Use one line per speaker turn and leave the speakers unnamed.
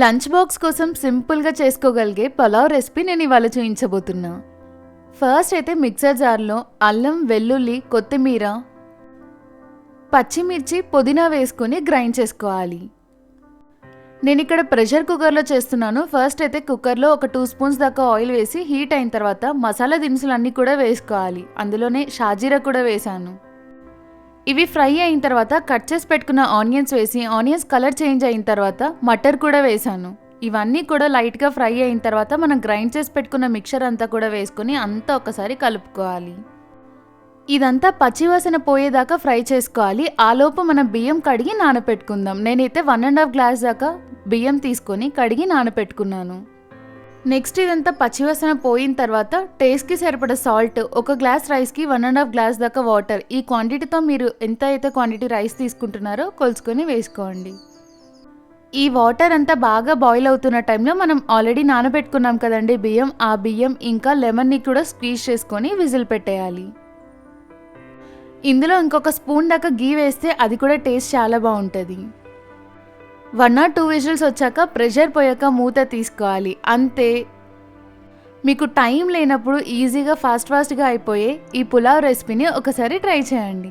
Lunch box కోసం సింపుల్గా చేసుకోగలిగే పలావ్ రెసిపీ నేను ఇవాళ చూపించబోతున్నా. ఫస్ట్ అయితే మిక్సర్ జార్లో అల్లం, వెల్లుల్లి, కొత్తిమీర, పచ్చిమిర్చి, పుదీనా వేసుకొని గ్రైండ్ చేసుకోవాలి. నేను ఇక్కడ ప్రెషర్ కుక్కర్లో చేస్తున్నాను. ఫస్ట్ అయితే కుక్కర్లో ఒక 2 స్పూన్స్ దాకా ఆయిల్ వేసి హీట్ అయిన తర్వాత మసాలా దినుసులు అన్నీ కూడా వేసుకోవాలి. అందులోనే షాజీరా కూడా వేసాను. ఇవి ఫ్రై అయిన తర్వాత కట్ చేసి పెట్టుకున్న ఆనియన్స్ వేసి ఆనియన్స్ కలర్ చేంజ్ అయిన తర్వాత మటర్ కూడా వేసాను. ఇవన్నీ కూడా లైట్గా ఫ్రై అయిన తర్వాత మనం గ్రైండ్ చేసి పెట్టుకున్న మిక్చర్ అంతా కూడా వేసుకొని అంతా ఒకసారి కలుపుకోవాలి. ఇదంతా పచ్చివాసన పోయేదాకా ఫ్రై చేసుకోవాలి. ఆలోపు మనం బియ్యం కడిగి నానపెట్టుకుందాం. నేనైతే 1.5 గ్లాస్ దాకా బియ్యం తీసుకొని కడిగి నానపెట్టుకున్నాను. నెక్స్ట్ ఇదంతా పచ్చివాసన పోయిన తర్వాత టేస్ట్కి సరిపడ సాల్ట్, ఒక గ్లాస్ రైస్కి 1.5 గ్లాస్ దాకా వాటర్, ఈ క్వాంటిటీతో మీరు ఎంత అయితే క్వాంటిటీ రైస్ తీసుకుంటున్నారో కొలుసుకొని వేసుకోండి. ఈ వాటర్ అంతా బాగా బాయిల్ అవుతున్న టైంలో మనం ఆల్రెడీ నానబెట్టుకున్నాం కదండి బియ్యం, ఆ బియ్యం ఇంకా లెమన్ని కూడా స్క్వీజ్ చేసుకొని విజిల్ పెట్టేయాలి. ఇందులో ఇంకొక స్పూన్ దాకా గీ వేస్తే అది కూడా టేస్ట్ చాలా బాగుంటుంది. 1 or 2 విజిల్స్ వచ్చాక ప్రెషర్ పోయాక మూత తీసుకోవాలి. అంతే. మీకు టైం లేనప్పుడు ఈజీగా ఫాస్ట్గా అయిపోయే ఈ పులావ్ రెసిపీని ఒకసారి ట్రై చేయండి.